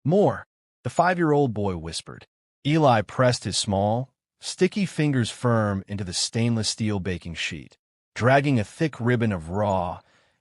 More, the 5-year-old boy whispered. Eli pressed his small, sticky fingers firm into the stainless steel baking sheet, dragging a thick ribbon of raw,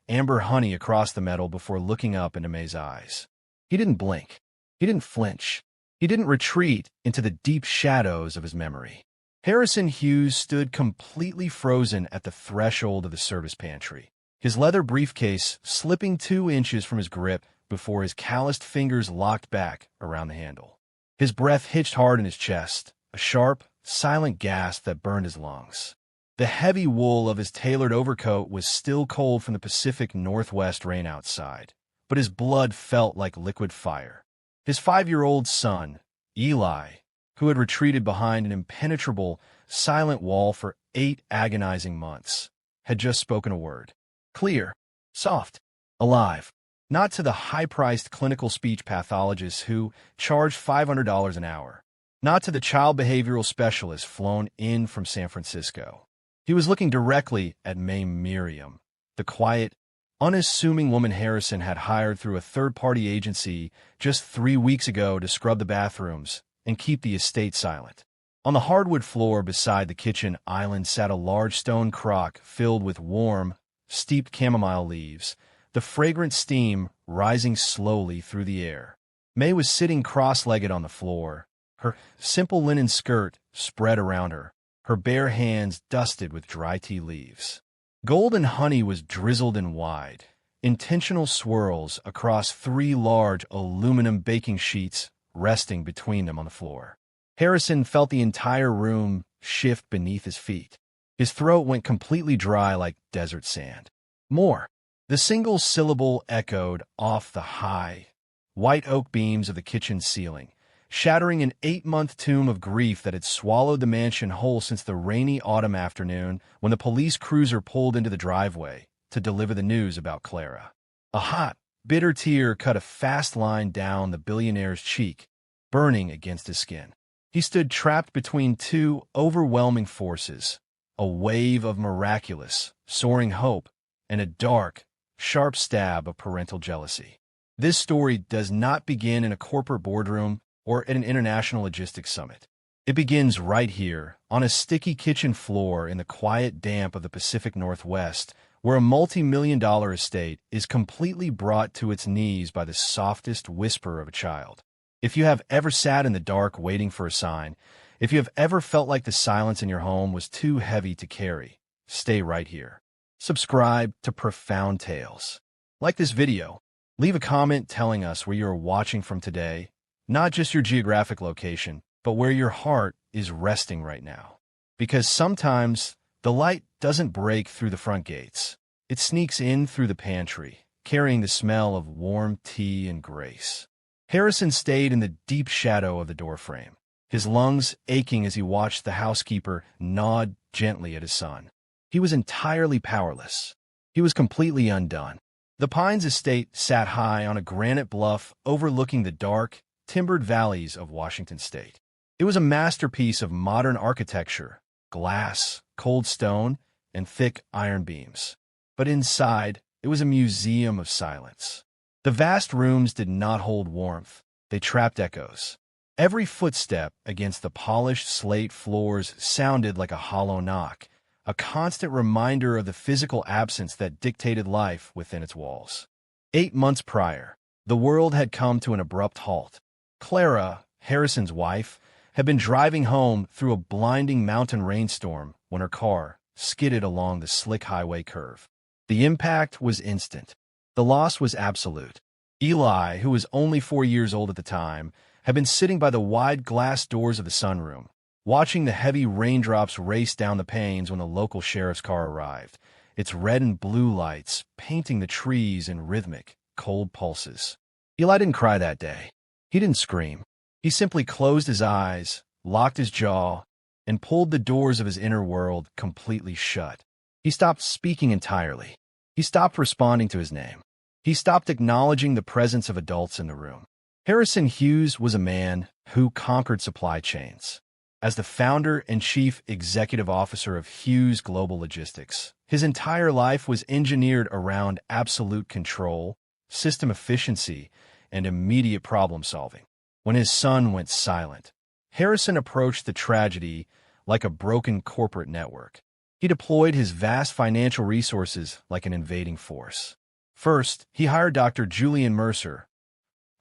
amber honey across the metal before looking up into May's eyes. He didn't blink. He didn't flinch. He didn't retreat into the deep shadows of his memory. Harrison Hughes stood completely frozen at the threshold of the service pantry, his leather briefcase slipping 2 inches from his grip before his calloused fingers locked back around the handle. His breath hitched hard in his chest, a sharp, silent gasp that burned his lungs. The heavy wool of his tailored overcoat was still cold from the Pacific Northwest rain outside, but his blood felt like liquid fire. His 5-year-old son, Eli, who had retreated behind an impenetrable, silent wall for 8 agonizing months, had just spoken a word. Clear, soft, alive. Not to the high-priced clinical speech pathologists who charged $500 an hour. Not to the child behavioral specialist flown in from San Francisco. He was looking directly at May Miriam, the quiet, unassuming woman Harrison had hired through a third-party agency just 3 weeks ago to scrub the bathrooms and keep the estate silent. On the hardwood floor beside the kitchen island sat a large stone crock filled with warm, steeped chamomile leaves, the fragrant steam rising slowly through the air. May was sitting cross-legged on the floor, her simple linen skirt spread around her, her bare hands dusted with dry tea leaves. Golden honey was drizzled in wide, intentional swirls across 3 large aluminum baking sheets resting between them on the floor. Harrison felt the entire room shift beneath his feet. His throat went completely dry like desert sand. More. The single syllable echoed off the high, white oak beams of the kitchen ceiling, shattering an 8-month tomb of grief that had swallowed the mansion whole since the rainy autumn afternoon when the police cruiser pulled into the driveway to deliver the news about Clara. A hot, bitter tear cut a fast line down the billionaire's cheek, burning against his skin. He stood trapped between 2 overwhelming forces, a wave of miraculous, soaring hope, and a dark, sharp stab of parental jealousy. This story does not begin in a corporate boardroom or at an international logistics summit. It begins right here, on a sticky kitchen floor in the quiet damp of the Pacific Northwest, where a multi-million-dollar estate is completely brought to its knees by the softest whisper of a child. If you have ever sat in the dark waiting for a sign, if you have ever felt like the silence in your home was too heavy to carry, stay right here. Subscribe to Profound Tales. Like this video. Leave a comment telling us where you are watching from today, not just your geographic location, but where your heart is resting right now. Because sometimes the light doesn't break through the front gates. It sneaks in through the pantry, carrying the smell of warm tea and grace. Harrison stayed in the deep shadow of the doorframe, his lungs aching as he watched the housekeeper nod gently at his son. He was entirely powerless. He was completely undone. The Pines estate sat high on a granite bluff overlooking the dark, timbered valleys of Washington state. It was a masterpiece of modern architecture, glass, cold stone, and thick iron beams. But inside, it was a museum of silence. The vast rooms did not hold warmth. They trapped echoes. Every footstep against the polished slate floors sounded like a hollow knock, a constant reminder of the physical absence that dictated life within its walls. 8 months prior, the world had come to an abrupt halt. Clara, Harrison's wife, had been driving home through a blinding mountain rainstorm when her car skidded along the slick highway curve. The impact was instant. The loss was absolute. Eli, who was only 4 years old at the time, had been sitting by the wide glass doors of the sunroom, watching the heavy raindrops race down the panes when the local sheriff's car arrived, its red and blue lights painting the trees in rhythmic, cold pulses. Eli didn't cry that day. He didn't scream. He simply closed his eyes, locked his jaw, and pulled the doors of his inner world completely shut. He stopped speaking entirely. He stopped responding to his name. He stopped acknowledging the presence of adults in the room. Harrison Hughes was a man who conquered supply chains. As the founder and chief executive officer of Hughes Global Logistics, his entire life was engineered around absolute control, system efficiency, and immediate problem-solving. When his son went silent, Harrison approached the tragedy like a broken corporate network. He deployed his vast financial resources like an invading force. First, he hired Dr. Julian Mercer,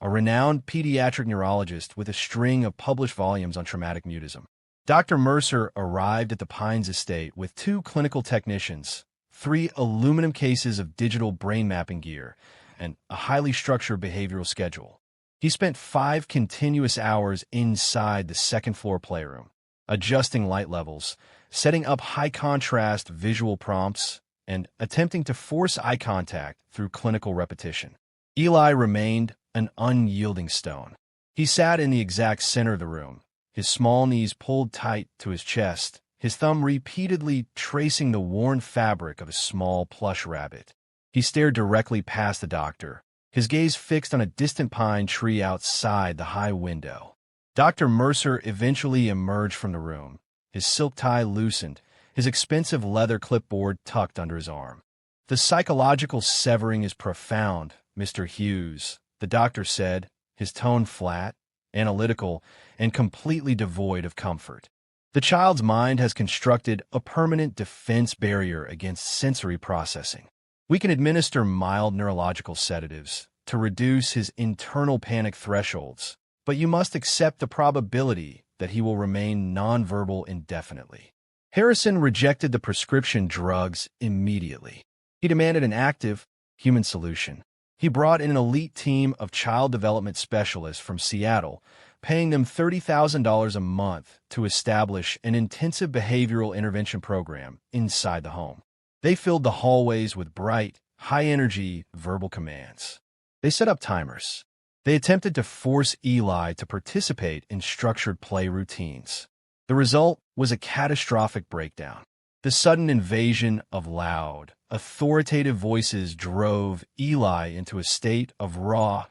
a renowned pediatric neurologist with a string of published volumes on traumatic mutism. Dr. Mercer arrived at the Pines estate with 2 clinical technicians, 3 aluminum cases of digital brain mapping gear, and a highly structured behavioral schedule. He spent 5 continuous hours inside the second-floor playroom, adjusting light levels, setting up high-contrast visual prompts, and attempting to force eye contact through clinical repetition. Eli remained an unyielding stone. He sat in the exact center of the room, his small knees pulled tight to his chest, his thumb repeatedly tracing the worn fabric of a small plush rabbit. He stared directly past the doctor, his gaze fixed on a distant pine tree outside the high window. Dr. Mercer eventually emerged from the room, his silk tie loosened, his expensive leather clipboard tucked under his arm. "The psychological severing is profound, Mr. Hughes," the doctor said, his tone flat, analytical, and completely devoid of comfort. "The child's mind has constructed a permanent defense barrier against sensory processing. We can administer mild neurological sedatives to reduce his internal panic thresholds, but you must accept the probability that he will remain nonverbal indefinitely." Harrison rejected the prescription drugs immediately. He demanded an active, human solution. He brought in an elite team of child development specialists from Seattle, paying them $30,000 a month to establish an intensive behavioral intervention program inside the home. They filled the hallways with bright, high-energy verbal commands. They set up timers. They attempted to force Eli to participate in structured play routines. The result was a catastrophic breakdown. The sudden invasion of loud, authoritative voices drove Eli into a state of raw,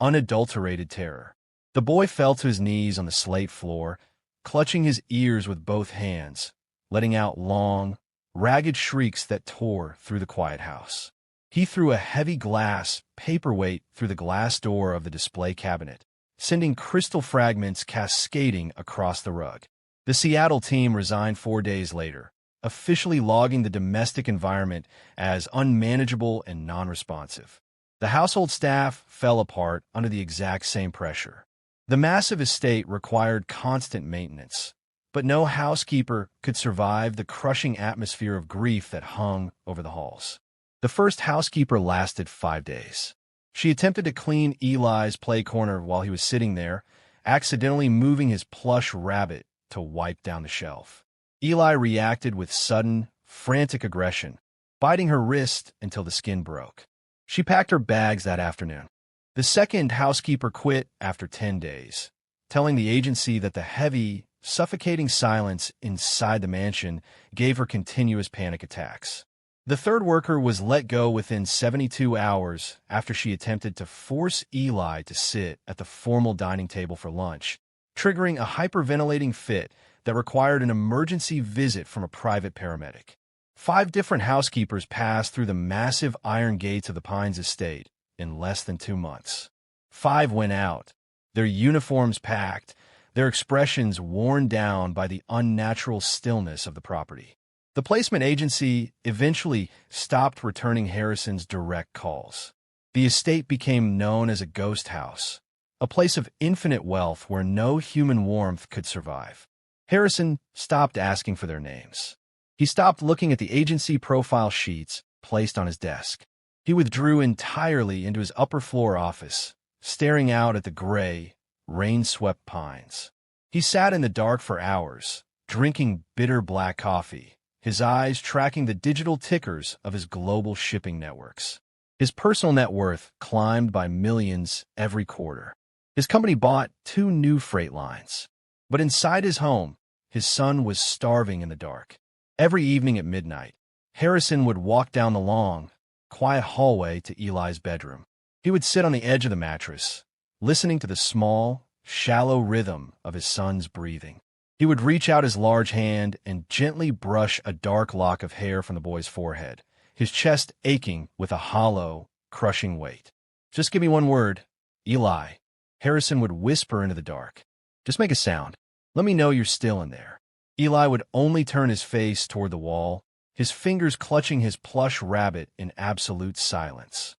unadulterated terror. The boy fell to his knees on the slate floor, clutching his ears with both hands, letting out long, ragged shrieks that tore through the quiet house. He threw a heavy glass paperweight through the glass door of the display cabinet, sending crystal fragments cascading across the rug. The Seattle team resigned 4 days later, officially logging the domestic environment as unmanageable and non-responsive. The household staff fell apart under the exact same pressure. The massive estate required constant maintenance, but no housekeeper could survive the crushing atmosphere of grief that hung over the halls. The first housekeeper lasted 5 days. She attempted to clean Eli's play corner while he was sitting there, accidentally moving his plush rabbit to wipe down the shelf. Eli reacted with sudden, frantic aggression, biting her wrist until the skin broke. She packed her bags that afternoon. The second housekeeper quit after 10 days, telling the agency that the heavy, suffocating silence inside the mansion gave her continuous panic attacks. The third worker was let go within 72 hours after she attempted to force Eli to sit at the formal dining table for lunch, triggering a hyperventilating fit that required an emergency visit from a private paramedic. 5 different housekeepers passed through the massive iron gates of the Pines estate in less than 2 months. 5 went out, their uniforms packed, their expressions worn down by the unnatural stillness of the property. The placement agency eventually stopped returning Harrison's direct calls. The estate became known as a ghost house, a place of infinite wealth where no human warmth could survive. Harrison stopped asking for their names. He stopped looking at the agency profile sheets placed on his desk. He withdrew entirely into his upper floor office, staring out at the gray, rain-swept pines. He sat in the dark for hours, drinking bitter black coffee, his eyes tracking the digital tickers of his global shipping networks. His personal net worth climbed by millions every quarter. His company bought 2 new freight lines. But inside his home, his son was starving in the dark. Every evening at midnight, Harrison would walk down the long, quiet hallway to Eli's bedroom. He would sit on the edge of the mattress, listening to the small, shallow rhythm of his son's breathing. He would reach out his large hand and gently brush a dark lock of hair from the boy's forehead, his chest aching with a hollow, crushing weight. "Just give me one word," Eli, Harrison would whisper into the dark. Just make a sound. Let me know you're still in there. Eli would only turn his face toward the wall, his fingers clutching his plush rabbit in absolute silence.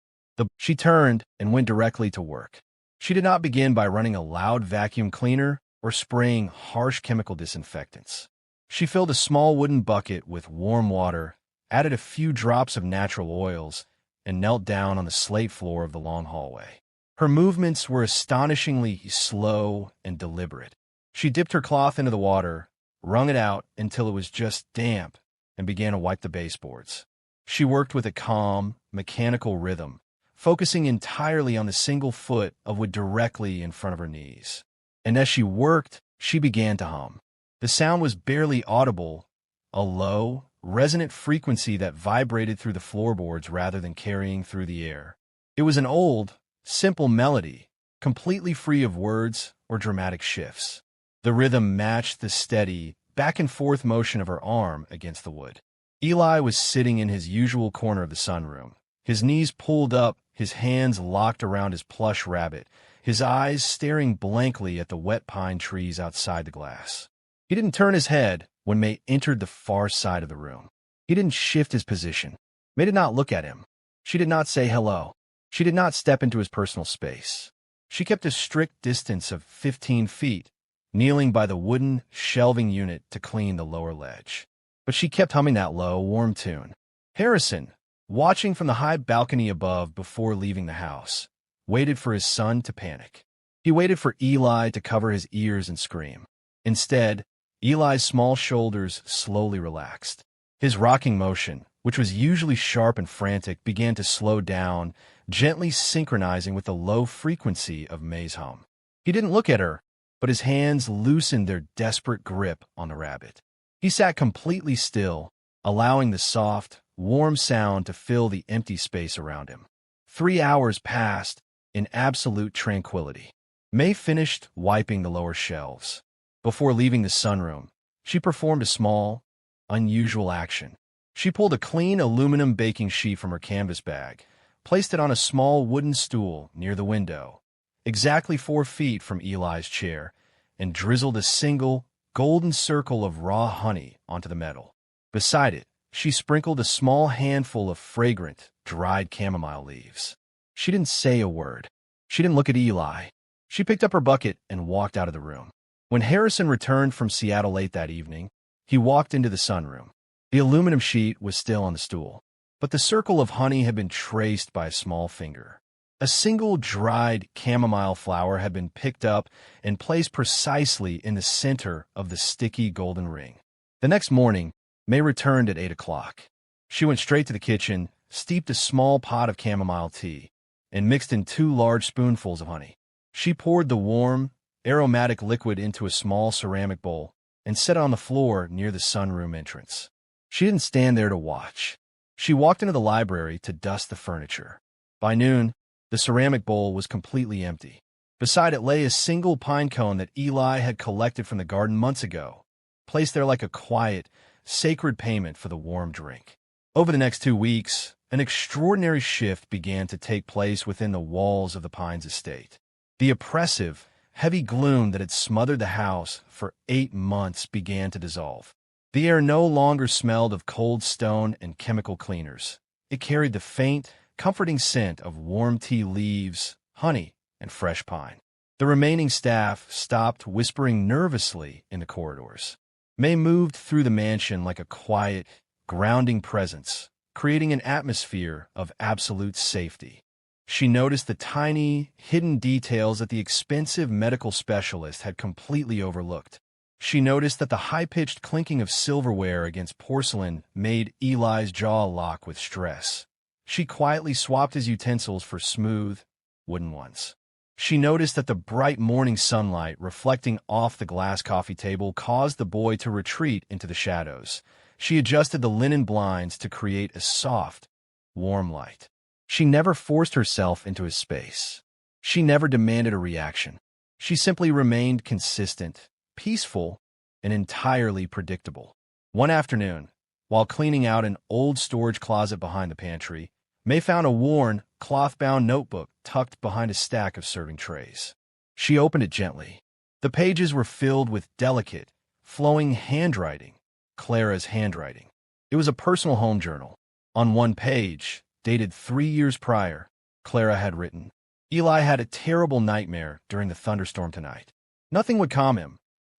She turned and went directly to work. She did not begin by running a loud vacuum cleaner or spraying harsh chemical disinfectants. She filled a small wooden bucket with warm water, added a few drops of natural oils, and knelt down on the slate floor of the long hallway. Her movements were astonishingly slow and deliberate. She dipped her cloth into the water, wrung it out until it was just damp, and began to wipe the baseboards. She worked with a calm, mechanical rhythm, focusing entirely on the single foot of wood directly in front of her knees. And as she worked, she began to hum. The sound was barely audible, a low, resonant frequency that vibrated through the floorboards rather than carrying through the air. It was an old, simple melody, completely free of words or dramatic shifts. The rhythm matched the steady, back-and-forth motion of her arm against the wood. Eli was sitting in his usual corner of the sunroom, his knees pulled up, his hands locked around his plush rabbit, his eyes staring blankly at the wet pine trees outside the glass. He didn't turn his head when May entered the far side of the room. He didn't shift his position. May did not look at him. She did not say hello. She did not step into his personal space. She kept a strict distance of 15 feet, kneeling by the wooden shelving unit to clean the lower ledge. But she kept humming that low, warm tune. Harrison, watching from the high balcony above before leaving the house, waited for his son to panic. He waited for Eli to cover his ears and scream. Instead, Eli's small shoulders slowly relaxed. His rocking motion, which was usually sharp and frantic, began to slow down, gently synchronizing with the low frequency of May's hum. He didn't look at her, but his hands loosened their desperate grip on the rabbit. He sat completely still, allowing the soft, warm sound to fill the empty space around him. 3 hours passed in absolute tranquility. May finished wiping the lower shelves. Before leaving the sunroom, she performed a small, unusual action. She pulled a clean aluminum baking sheet from her canvas bag, placed it on a small wooden stool near the window, exactly 4 feet from Eli's chair, and drizzled a single, golden circle of raw honey onto the metal. Beside it, she sprinkled a small handful of fragrant, dried chamomile leaves. She didn't say a word. She didn't look at Eli. She picked up her bucket and walked out of the room. When Harrison returned from Seattle late that evening, he walked into the sunroom. The aluminum sheet was still on the stool, but the circle of honey had been traced by a small finger. A single dried chamomile flower had been picked up and placed precisely in the center of the sticky golden ring. The next morning, May returned at 8 o'clock. She went straight to the kitchen, steeped a small pot of chamomile tea, and mixed in 2 large spoonfuls of honey. She poured the warm, aromatic liquid into a small ceramic bowl and set it on the floor near the sunroom entrance. She didn't stand there to watch. She walked into the library to dust the furniture. By noon, the ceramic bowl was completely empty. Beside it lay a single pine cone that Eli had collected from the garden months ago, placed there like a quiet, sacred payment for the warm drink. Over the next 2 weeks, an extraordinary shift began to take place within the walls of the Pines estate. The oppressive, heavy gloom that had smothered the house for 8 months began to dissolve. The air no longer smelled of cold stone and chemical cleaners. It carried the faint, comforting scent of warm tea leaves, honey, and fresh pine. The remaining staff stopped whispering nervously in the corridors. May moved through the mansion like a quiet, grounding presence, creating an atmosphere of absolute safety. She noticed the tiny, hidden details that the expensive medical specialist had completely overlooked. She noticed that the high-pitched clinking of silverware against porcelain made Eli's jaw lock with stress. She quietly swapped his utensils for smooth, wooden ones. She noticed that the bright morning sunlight reflecting off the glass coffee table caused the boy to retreat into the shadows. She adjusted the linen blinds to create a soft, warm light. She never forced herself into his space. She never demanded a reaction. She simply remained consistent, peaceful, and entirely predictable. One afternoon, while cleaning out an old storage closet behind the pantry, May found a worn, cloth-bound notebook tucked behind a stack of serving trays. She opened it gently. The pages were filled with delicate, flowing handwriting, Clara's handwriting. It was a personal home journal. On one page, dated 3 years prior, Clara had written, "Eli had a terrible nightmare during the thunderstorm tonight. Nothing would calm him.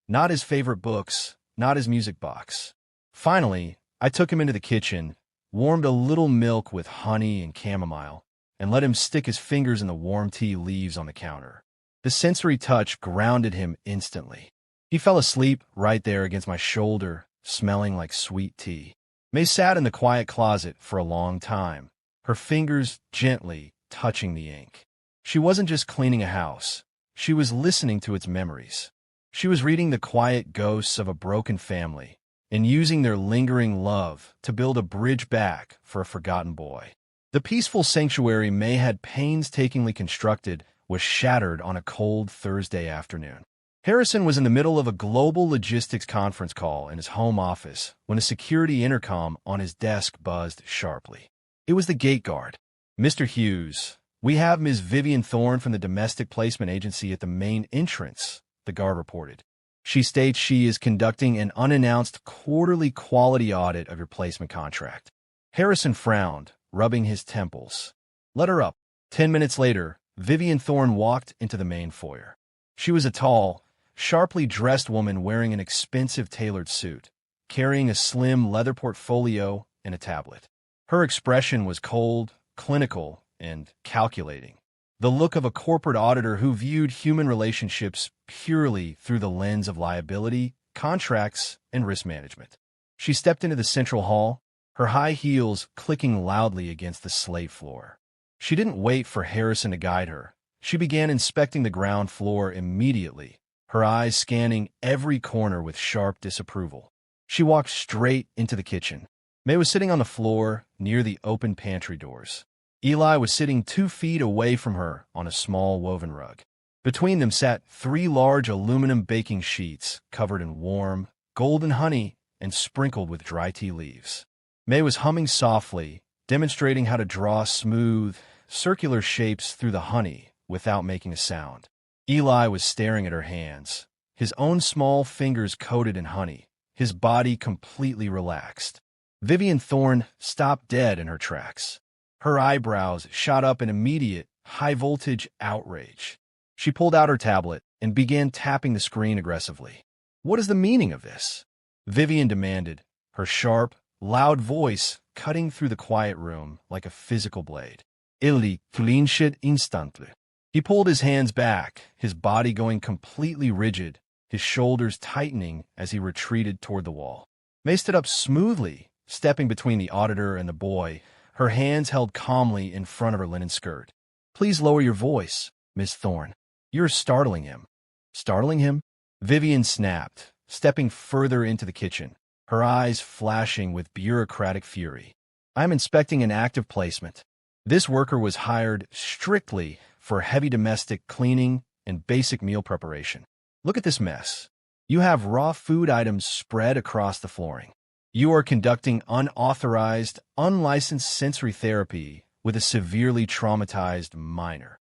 Not his favorite books, not his music box. Finally, I took him into the kitchen, warmed a little milk with honey and chamomile, and let him stick his fingers in the warm tea leaves on the counter. The sensory touch grounded him instantly. He fell asleep right there against my shoulder, smelling like sweet tea." May sat in the quiet closet for a long time, her fingers gently touching the ink. She wasn't just cleaning a house. She was listening to its memories. She was reading the quiet ghosts of a broken family and using their lingering love to build a bridge back for a forgotten boy. The peaceful sanctuary May had painstakingly constructed was shattered on a cold Thursday afternoon. Harrison was in the middle of a global logistics conference call in his home office when a security intercom on his desk buzzed sharply. It was the gate guard. "Mr. Hughes, we have Ms. Vivian Thorne from the domestic placement agency at the main entrance," the guard reported. "She states she is conducting an unannounced quarterly quality audit of your placement contract." Harrison frowned, rubbing his temples. "Let her up." 10 minutes later, Vivian Thorne walked into the main foyer. She was a tall, sharply dressed woman wearing an expensive tailored suit, carrying a slim leather portfolio and a tablet. Her expression was cold, clinical, and calculating, the look of a corporate auditor who viewed human relationships purely through the lens of liability, contracts, and risk management. She stepped into the central hall, her high heels clicking loudly against the slate floor. She didn't wait for Harrison to guide her. She began inspecting the ground floor immediately, her eyes scanning every corner with sharp disapproval. She walked straight into the kitchen. May was sitting on the floor near the open pantry doors. Eli was sitting 2 feet away from her on a small woven rug. Between them sat 3 large aluminum baking sheets covered in warm, golden honey and sprinkled with dry tea leaves. May was humming softly, demonstrating how to draw smooth, circular shapes through the honey without making a sound. Eli was staring at her hands, his own small fingers coated in honey, his body completely relaxed. Vivian Thorne stopped dead in her tracks. Her eyebrows shot up in immediate, high-voltage outrage. She pulled out her tablet and began tapping the screen aggressively. "What is the meaning of this?" Vivian demanded, her sharp, loud voice cutting through the quiet room like a physical blade. "Eli flinched instantly." He pulled his hands back, his body going completely rigid, his shoulders tightening as he retreated toward the wall. May stood up smoothly, stepping between the auditor and the boy, her hands held calmly in front of her linen skirt. "Please lower your voice, Miss Thorne. You're startling him." "Startling him?" Vivian snapped, stepping further into the kitchen, her eyes flashing with bureaucratic fury. "I'm inspecting an active placement. This worker was hired strictly for heavy domestic cleaning and basic meal preparation. Look at this mess. You have raw food items spread across the flooring. You are conducting unauthorized, unlicensed sensory therapy with a severely traumatized minor."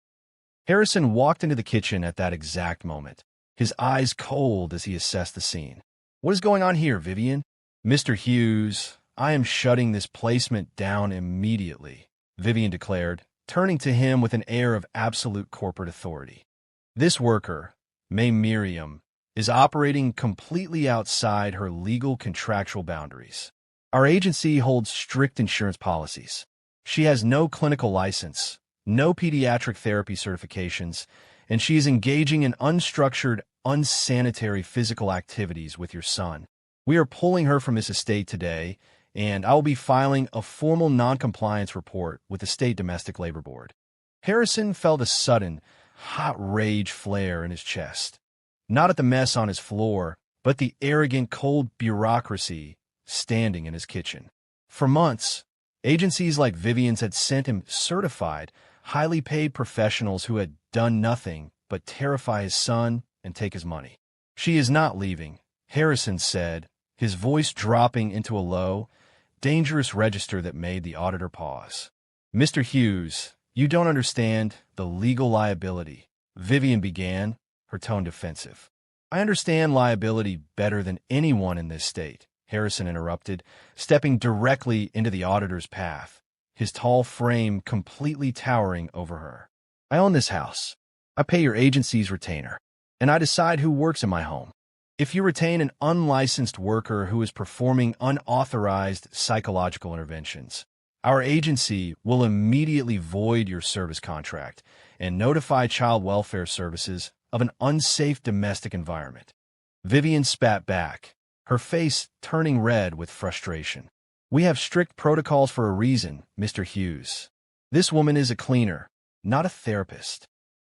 Harrison walked into the kitchen at that exact moment, his eyes cold as he assessed the scene. "What is going on here, Vivian?" "Mr. Hughes, I am shutting this placement down immediately," Vivian declared, turning to him with an air of absolute corporate authority. "This worker, May Miriam, is operating completely outside her legal contractual boundaries. Our agency holds strict insurance policies. She has no clinical license, no pediatric therapy certifications, and she is engaging in unstructured, unsanitary physical activities with your son. We are pulling her from his estate today, and I will be filing a formal noncompliance report with the State Domestic Labor Board." Harrison felt a sudden, hot rage flare in his chest. Not at the mess on his floor, but the arrogant, cold bureaucracy standing in his kitchen. For months, agencies like Vivian's had sent him certified, highly paid professionals who had done nothing but terrify his son and take his money. "She is not leaving," Harrison said, his voice dropping into a low, dangerous register that made the auditor pause. "Mr. Hughes, You don't understand the legal liability, Vivian began, her tone defensive. I understand liability better than anyone in this state, Harrison interrupted, stepping directly into the auditor's path, his tall frame completely towering over her. I own this house. I pay your agency's retainer, and I decide who works in my home. If you retain an unlicensed worker who is performing unauthorized psychological interventions, our agency will immediately void your service contract and notify Child Welfare Services of an unsafe domestic environment. Vivian spat back, her face turning red with frustration. We have strict protocols for a reason, Mr. Hughes. This woman is a cleaner, not a therapist.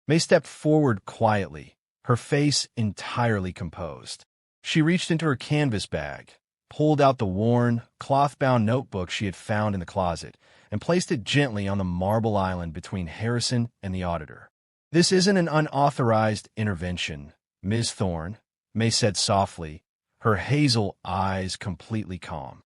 May stepped forward quietly, her face entirely composed. She reached into her canvas bag, pulled out the worn, cloth-bound notebook she had found in the closet, and placed it gently on the marble island between Harrison and the auditor. This isn't an unauthorized intervention, Ms. Thorne, May said softly, her hazel eyes completely calm.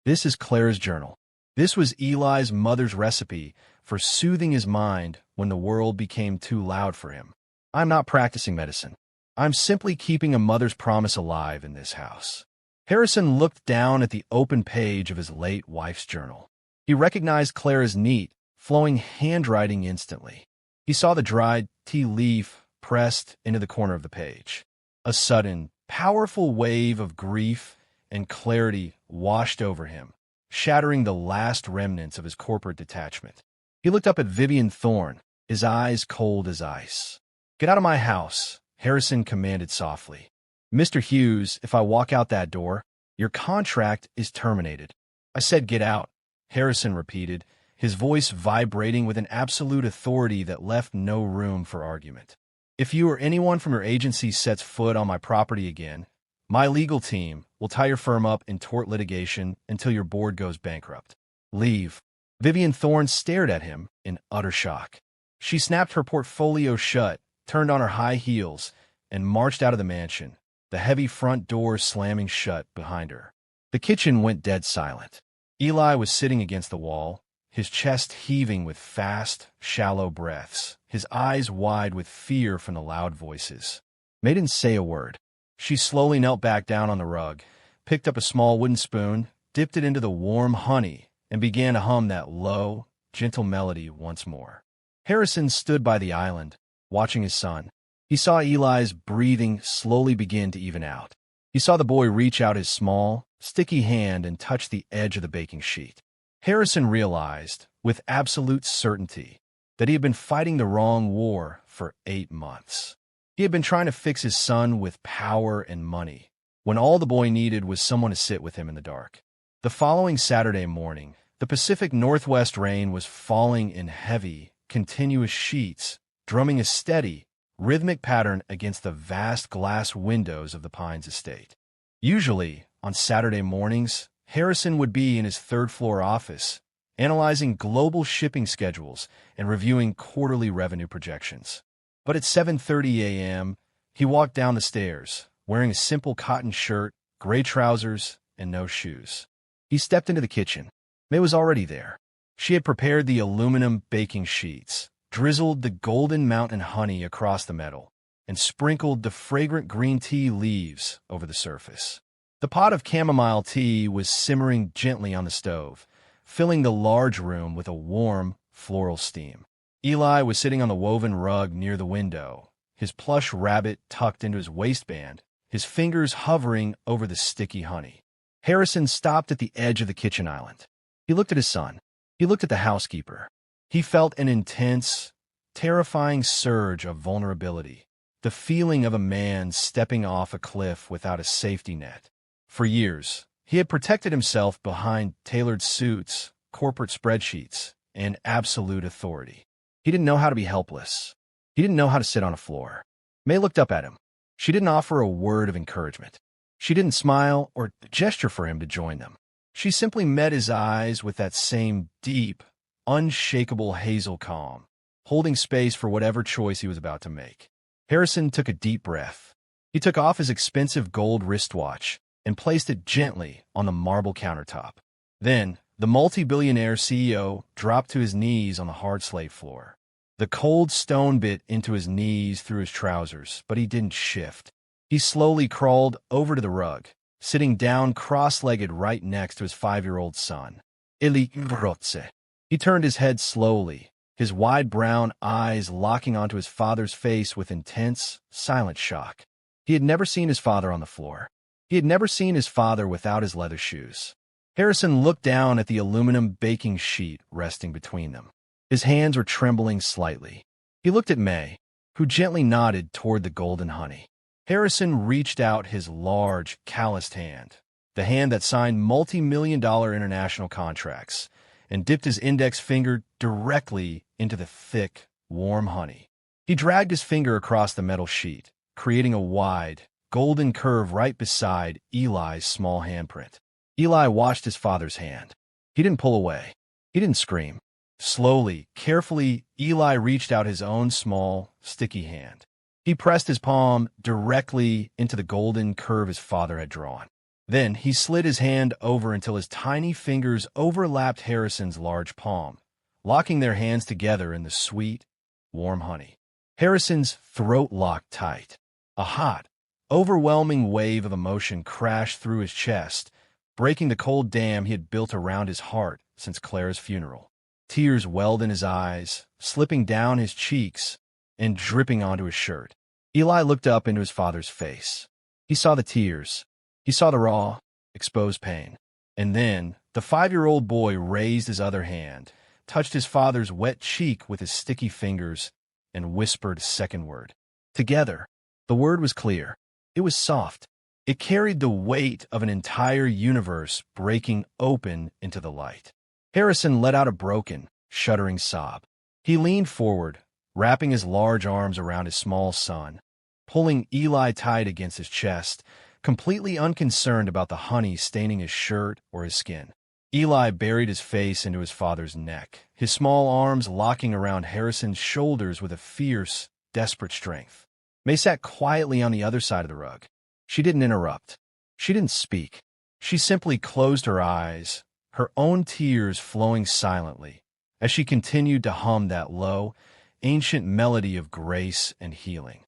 This is Claire's journal. This was Eli's mother's recipe for soothing his mind when the world became too loud for him. I'm not practicing medicine. I'm simply keeping a mother's promise alive in this house. Harrison looked down at the open page of his late wife's journal. He recognized Clara's neat, flowing handwriting instantly. He saw the dried tea leaf pressed into the corner of the page. A sudden, powerful wave of grief and clarity washed over him, shattering the last remnants of his corporate detachment. He looked up at Vivian Thorne, his eyes cold as ice. Get out of my house, Harrison commanded softly. Mr. Hughes, if I walk out that door, your contract is terminated. I said get out, Harrison repeated, his voice vibrating with an absolute authority that left no room for argument. If you or anyone from your agency sets foot on my property again, my legal team will tie your firm up in tort litigation until your board goes bankrupt. Leave. Vivian Thorne stared at him in utter shock. She snapped her portfolio shut, turned on her high heels, and marched out of the mansion, the heavy front door slamming shut behind her. The kitchen went dead silent. Eli was sitting against the wall, his chest heaving with fast, shallow breaths, his eyes wide with fear from the loud voices. May didn't say a word. She slowly knelt back down on the rug, picked up a small wooden spoon, dipped it into the warm honey, and began to hum that low, gentle melody once more. Harrison stood by the island, watching his son. He saw Eli's breathing slowly begin to even out. He saw the boy reach out his small, sticky hand and touch the edge of the baking sheet. Harrison realized, with absolute certainty, that he had been fighting the wrong war for 8 months. He had been trying to fix his son with power and money, when all the boy needed was someone to sit with him in the dark. The following Saturday morning, the Pacific Northwest rain was falling in heavy, continuous sheets, drumming a steady, rhythmic pattern against the vast glass windows of the Pines estate. Usually, on Saturday mornings, Harrison would be in his third-floor office, analyzing global shipping schedules and reviewing quarterly revenue projections. But at 7:30 a.m., he walked down the stairs, wearing a simple cotton shirt, gray trousers, and no shoes. He stepped into the kitchen. May was already there. She had prepared the aluminum baking sheets, drizzled the golden mountain honey across the metal, and sprinkled the fragrant green tea leaves over the surface. The pot of chamomile tea was simmering gently on the stove, filling the large room with a warm, floral steam. Eli was sitting on the woven rug near the window, his plush rabbit tucked into his waistband, his fingers hovering over the sticky honey. Harrison stopped at the edge of the kitchen island. He looked at his son. He looked at the housekeeper. He felt an intense, terrifying surge of vulnerability, the feeling of a man stepping off a cliff without a safety net. For years, he had protected himself behind tailored suits, corporate spreadsheets, and absolute authority. He didn't know how to be helpless. He didn't know how to sit on a floor. May looked up at him. She didn't offer a word of encouragement. She didn't smile or gesture for him to join them. She simply met his eyes with that same deep, unshakable hazel calm, holding space for whatever choice he was about to make. Harrison took a deep breath. He took off his expensive gold wristwatch and placed it gently on the marble countertop. Then, The multi-billionaire CEO dropped to his knees on the hard slate floor. The cold stone bit into his knees through his trousers, but he didn't shift. He slowly crawled over to the rug, sitting down cross-legged right next to his 5-year-old son. Ili Brotze. He turned his head slowly, his wide brown eyes locking onto his father's face with intense, silent shock. He had never seen his father on the floor. He had never seen his father without his leather shoes. Harrison looked down at the aluminum baking sheet resting between them. His hands were trembling slightly. He looked at May, who gently nodded toward the golden honey. Harrison reached out his large, calloused hand, the hand that signed multi-million-dollar international contracts, and dipped his index finger directly into the thick, warm honey. He dragged his finger across the metal sheet, creating a wide, golden curve right beside Eli's small handprint. Eli watched his father's hand. He didn't pull away. He didn't scream. Slowly, carefully, Eli reached out his own small, sticky hand. He pressed his palm directly into the golden curve his father had drawn. Then he slid his hand over until his tiny fingers overlapped Harrison's large palm, locking their hands together in the sweet, warm honey. Harrison's throat locked tight. A hot, overwhelming wave of emotion crashed through his chest, breaking the cold dam he had built around his heart since Clara's funeral. Tears welled in his eyes, slipping down his cheeks and dripping onto his shirt. Eli looked up into his father's face. He saw the tears. He saw the raw, exposed pain. And then, the 5-year-old boy raised his other hand, touched his father's wet cheek with his sticky fingers, and whispered a second word. Together. The word was clear. It was soft. It carried the weight of an entire universe breaking open into the light. Harrison let out a broken, shuddering sob. He leaned forward, wrapping his large arms around his small son, pulling Eli tight against his chest, completely unconcerned about the honey staining his shirt or his skin. Eli buried his face into his father's neck, his small arms locking around Harrison's shoulders with a fierce, desperate strength. May sat quietly on the other side of the rug. She didn't interrupt. She didn't speak. She simply closed her eyes, her own tears flowing silently, as she continued to hum that low, ancient melody of grace and healing.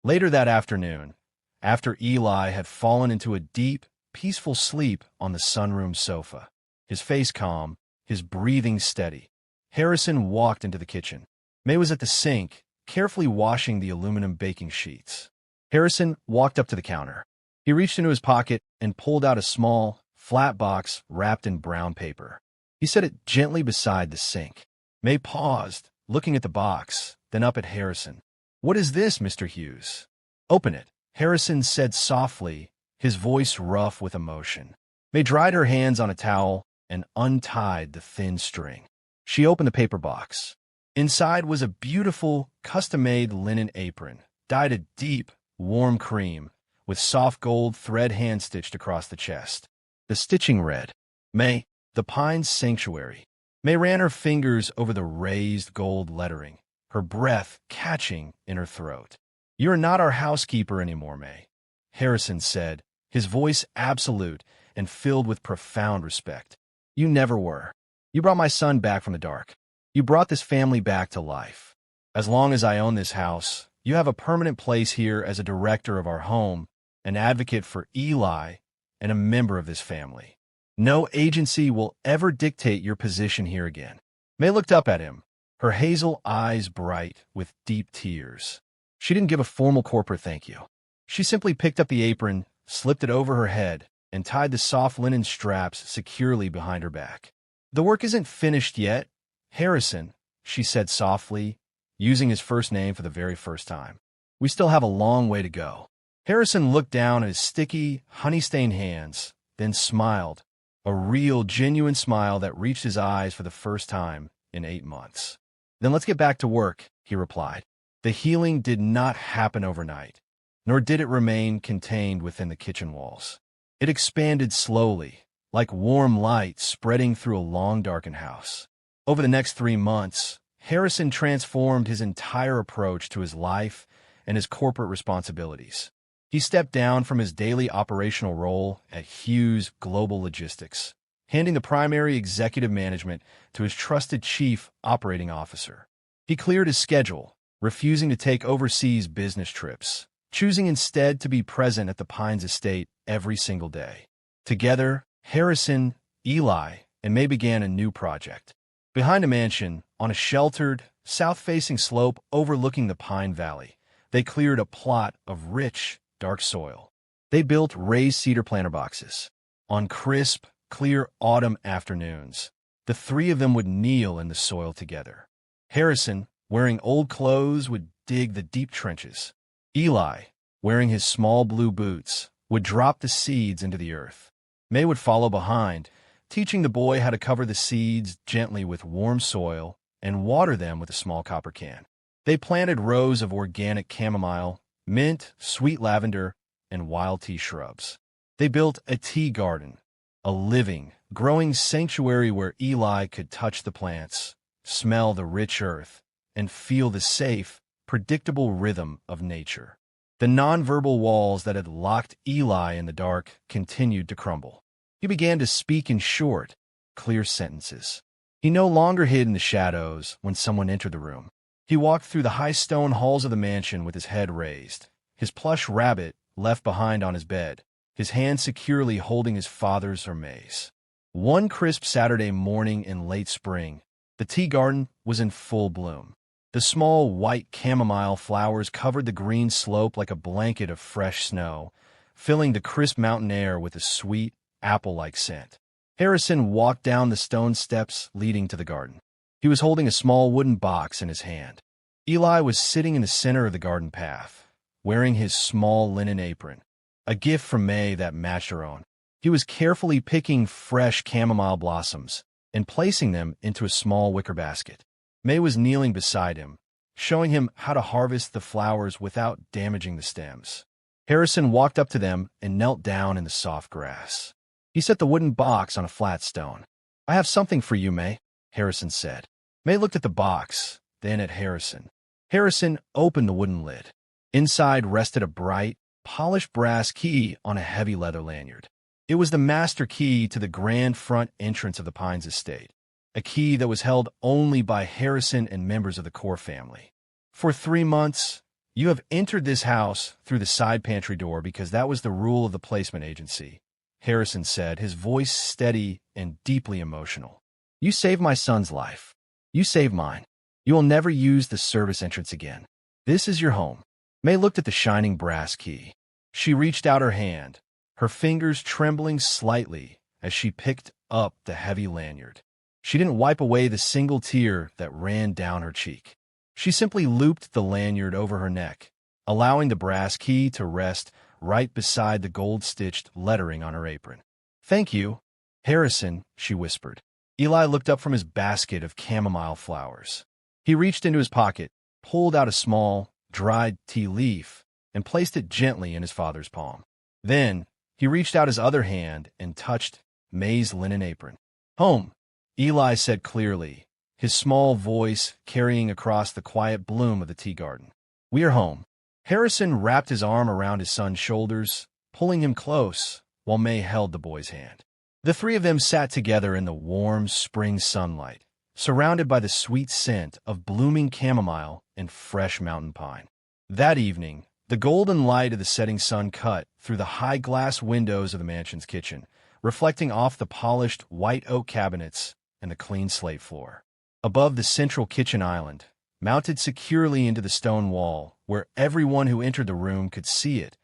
Later that afternoon, after Eli had fallen into a deep, peaceful sleep on the sunroom sofa, his face calm, his breathing steady, Harrison walked into the kitchen. May was at the sink, carefully washing the aluminum baking sheets. Harrison walked up to the counter. He reached into his pocket and pulled out a small, flat box wrapped in brown paper. He set it gently beside the sink. May paused, looking at the box, then up at Harrison. "What is this, Mr. Hughes?" "Open it," Harrison said softly, his voice rough with emotion. May dried her hands on a towel and untied the thin string. She opened the paper box. Inside was a beautiful, custom-made linen apron, dyed a deep, warm cream, with soft gold thread hand-stitched across the chest. The stitching read, "May, the Pine's Sanctuary." May ran her fingers over the raised gold lettering, her breath catching in her throat. "You are not our housekeeper anymore, May," Harrison said, his voice absolute and filled with profound respect. "You never were. You brought my son back from the dark. You brought this family back to life. As long as I own this house, you have a permanent place here as a director of our home, an advocate for Eli, and a member of this family. No agency will ever dictate your position here again." May looked up at him, her hazel eyes bright with deep tears. She didn't give a formal corporate thank you. She simply picked up the apron, slipped it over her head, and tied the soft linen straps securely behind her back. "The work isn't finished yet, Harrison," she said softly, using his first name for the very first time. "We still have a long way to go." Harrison looked down at his sticky, honey-stained hands, then smiled, a real, genuine smile that reached his eyes for the first time in 8 months. "Then let's get back to work," he replied. The healing did not happen overnight, nor did it remain contained within the kitchen walls. It expanded slowly, like warm light spreading through a long darkened house. Over the next 3 months, Harrison transformed his entire approach to his life and his corporate responsibilities. He stepped down from his daily operational role at Hughes Global Logistics, handing the primary executive management to his trusted chief operating officer. He cleared his schedule, refusing to take overseas business trips, choosing instead to be present at the Pines estate every single day. Together, Harrison, Eli, and May began a new project. Behind a mansion, on a sheltered, south-facing slope overlooking the Pine Valley, they cleared a plot of rich, dark soil. They built raised cedar planter boxes. On crisp, clear autumn afternoons, the three of them would kneel in the soil together. Harrison, wearing old clothes, would dig the deep trenches. Eli, wearing his small blue boots, would drop the seeds into the earth. May would follow behind, teaching the boy how to cover the seeds gently with warm soil and water them with a small copper can. They planted rows of organic chamomile, mint, sweet lavender, and wild tea shrubs. They built a tea garden, a living, growing sanctuary where Eli could touch the plants, smell the rich earth, and feel the safe, predictable rhythm of nature. The nonverbal walls that had locked Eli in the dark continued to crumble. He began to speak in short, clear sentences. He no longer hid in the shadows when someone entered the room. He walked through the high stone halls of the mansion with his head raised, his plush rabbit left behind on his bed, his hand securely holding his father's or May's. One crisp Saturday morning in late spring, the tea garden was in full bloom. The small white chamomile flowers covered the green slope like a blanket of fresh snow, filling the crisp mountain air with a sweet, apple-like scent. Harrison walked down the stone steps leading to the garden. He was holding a small wooden box in his hand. Eli was sitting in the center of the garden path, wearing his small linen apron, a gift from May that matched her own. He was carefully picking fresh chamomile blossoms and placing them into a small wicker basket. May was kneeling beside him, showing him how to harvest the flowers without damaging the stems. Harrison walked up to them and knelt down in the soft grass. He set the wooden box on a flat stone. "I have something for you, May," Harrison said. May looked at the box, then at Harrison. Harrison opened the wooden lid. Inside rested a bright, polished brass key on a heavy leather lanyard. It was the master key to the grand front entrance of the Pines estate, a key that was held only by Harrison and members of the core family. "For 3 months, you have entered this house through the side pantry door because that was the rule of the placement agency," Harrison said, his voice steady and deeply emotional. "You saved my son's life. You saved mine. You will never use the service entrance again. This is your home." May looked at the shining brass key. She reached out her hand, her fingers trembling slightly as she picked up the heavy lanyard. She didn't wipe away the single tear that ran down her cheek. She simply looped the lanyard over her neck, allowing the brass key to rest right beside the gold-stitched lettering on her apron. "Thank you, Harrison," she whispered. Eli looked up from his basket of chamomile flowers. He reached into his pocket, pulled out a small, dried tea leaf, and placed it gently in his father's palm. Then, he reached out his other hand and touched May's linen apron. "Home," Eli said clearly, his small voice carrying across the quiet bloom of the tea garden. "We are home." Harrison wrapped his arm around his son's shoulders, pulling him close, while May held the boy's hand. The three of them sat together in the warm spring sunlight, surrounded by the sweet scent of blooming chamomile and fresh mountain pine. That evening, the golden light of the setting sun cut through the high glass windows of the mansion's kitchen, reflecting off the polished white oak cabinets and the clean slate floor. Above the central kitchen island, mounted securely into the stone wall, where everyone who entered the room could see it,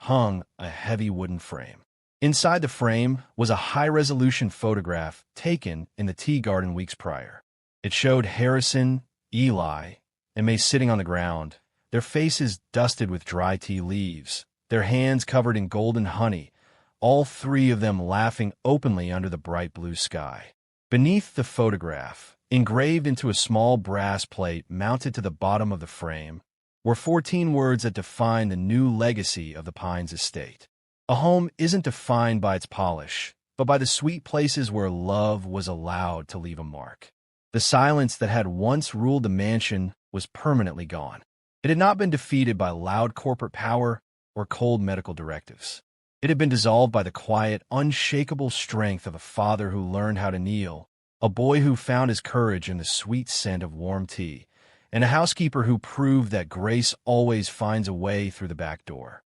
hung a heavy wooden frame. Inside the frame was a high-resolution photograph taken in the tea garden weeks prior. It showed Harrison, Eli, and May sitting on the ground, their faces dusted with dry tea leaves, their hands covered in golden honey, all three of them laughing openly under the bright blue sky. Beneath the photograph, engraved into a small brass plate mounted to the bottom of the frame, were 14 words that define the new legacy of the Pines estate. A home isn't defined by its polish, but by the sweet places where love was allowed to leave a mark. The silence that had once ruled the mansion was permanently gone. It had not been defeated by loud corporate power or cold medical directives. It had been dissolved by the quiet, unshakable strength of a father who learned how to kneel, a boy who found his courage in the sweet scent of warm tea, and a housekeeper who proved that grace always finds a way through the back door.